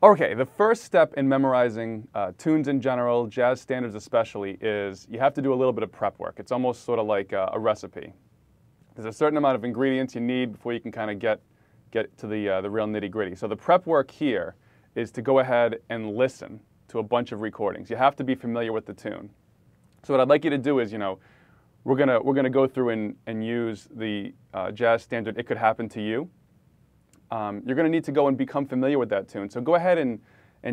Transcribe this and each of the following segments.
Okay, the first step in memorizing tunes in general, jazz standards especially, is you have to do a little bit of prep work. It's almost sort of like a recipe. There's a certain amount of ingredients you need before you can kind of get to the real nitty-gritty. So the prep work here is to go ahead and listen to a bunch of recordings. You have to be familiar with the tune. So what I'd like you to do is, we're gonna go through and use the jazz standard "It Could Happen to You." You're going to need to go and become familiar with that tune. So go ahead and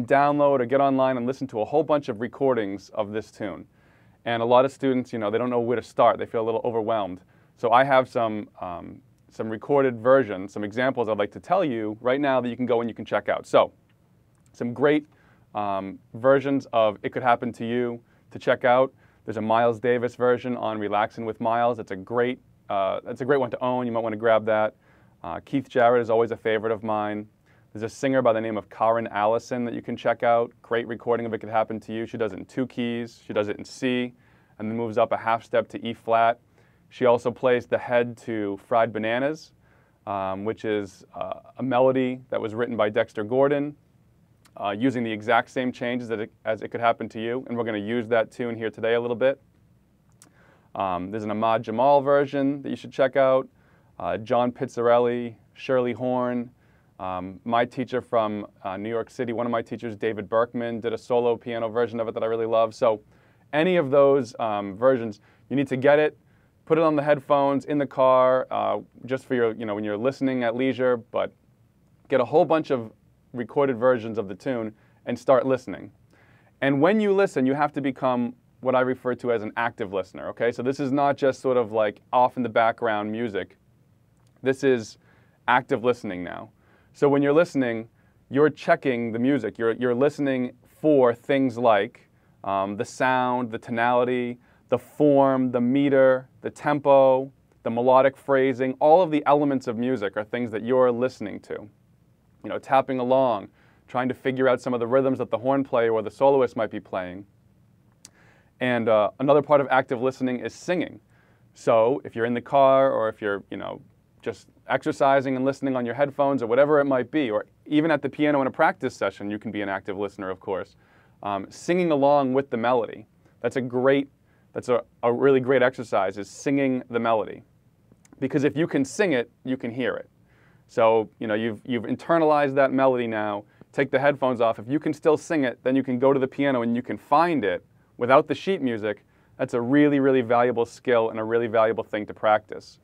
download or get online and listen to a whole bunch of recordings of this tune. And a lot of students, they don't know where to start. They feel a little overwhelmed. So I have some recorded versions, some examples I'd like to tell you right now that you can go and you can check out. So some great versions of "It Could Happen to You" to check out. There's a Miles Davis version on "Relaxing with Miles." That's a great one to own. You might want to grab that. Keith Jarrett is always a favorite of mine. There's a singer by the name of Karen Allison that you can check out. Great recording of "It Could Happen to You." She does it in 2 keys. She does it in C, and then moves up a half step to E flat. She also plays the head to "Fried Bananas," which is a melody that was written by Dexter Gordon, using the exact same changes as "It Could Happen to You," and we're going to use that tune here today a little bit. There's an Ahmad Jamal version that you should check out. John Pizzarelli, Shirley Horn, my teacher from New York City, one of my teachers, David Berkman, did a solo piano version of it that I really love. So any of those versions, you need to get it, put it on the headphones, in the car, just for your, when you're listening at leisure, but get a whole bunch of recorded versions of the tune and start listening. And when you listen, you have to become what I refer to as an active listener, okay? So this is not just sort of like off in the background music. This is active listening now. So when you're listening, you're checking the music. You're listening for things like the sound, the tonality, the form, the meter, the tempo, the melodic phrasing. All of the elements of music are things that you're listening to. Tapping along, trying to figure out some of the rhythms that the horn player or the soloist might be playing. And another part of active listening is singing. So if you're in the car, or if you're, just exercising and listening on your headphones or whatever it might be, or even at the piano in a practice session, you can be an active listener, of course. Singing along with the melody. That's a really great exercise, is singing the melody. Because if you can sing it, you can hear it. So, you've internalized that melody now. Take the headphones off. If you can still sing it, then you can go to the piano and you can find it without the sheet music. That's a really, really valuable skill and a really valuable thing to practice.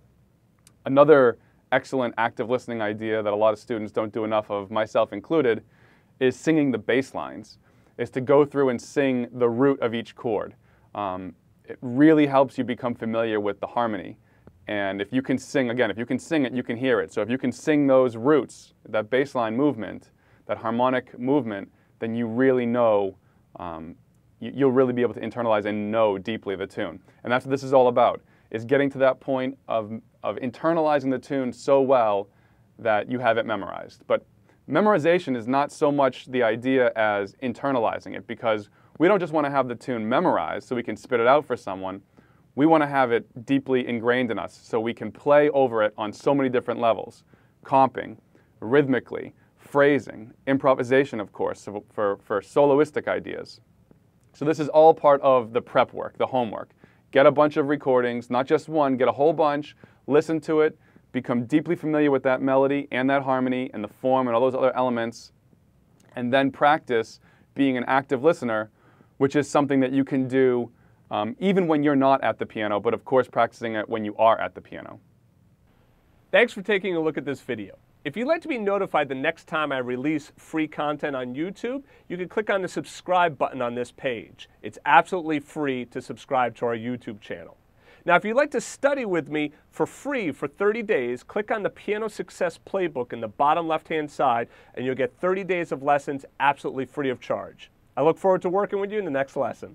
Another excellent active listening idea that a lot of students don't do enough of, myself included, is singing the bass lines, is to go through and sing the root of each chord. It really helps you become familiar with the harmony. And if you can sing, again, if you can sing it, you can hear it. So if you can sing those roots, that bass line movement, that harmonic movement, then you really know, you'll really be able to internalize and know deeply the tune. And that's what this is all about, is getting to that point of internalizing the tune so well that you have it memorized. But memorization is not so much the idea as internalizing it, because we don't just want to have the tune memorized so we can spit it out for someone. We want to have it deeply ingrained in us so we can play over it on so many different levels. Comping, rhythmically, phrasing, improvisation, of course, for soloistic ideas. So this is all part of the prep work, the homework. Get a bunch of recordings, not just one, get a whole bunch, listen to it, become deeply familiar with that melody and that harmony and the form and all those other elements, and then practice being an active listener, which is something that you can do even when you're not at the piano, but of course practicing it when you are at the piano. Thanks for taking a look at this video. If you'd like to be notified the next time I release free content on YouTube, you can click on the subscribe button on this page. It's absolutely free to subscribe to our YouTube channel. Now, if you'd like to study with me for free for 30 days, click on the Piano Success Playbook in the bottom left-hand side, and you'll get 30 days of lessons absolutely free of charge. I look forward to working with you in the next lesson.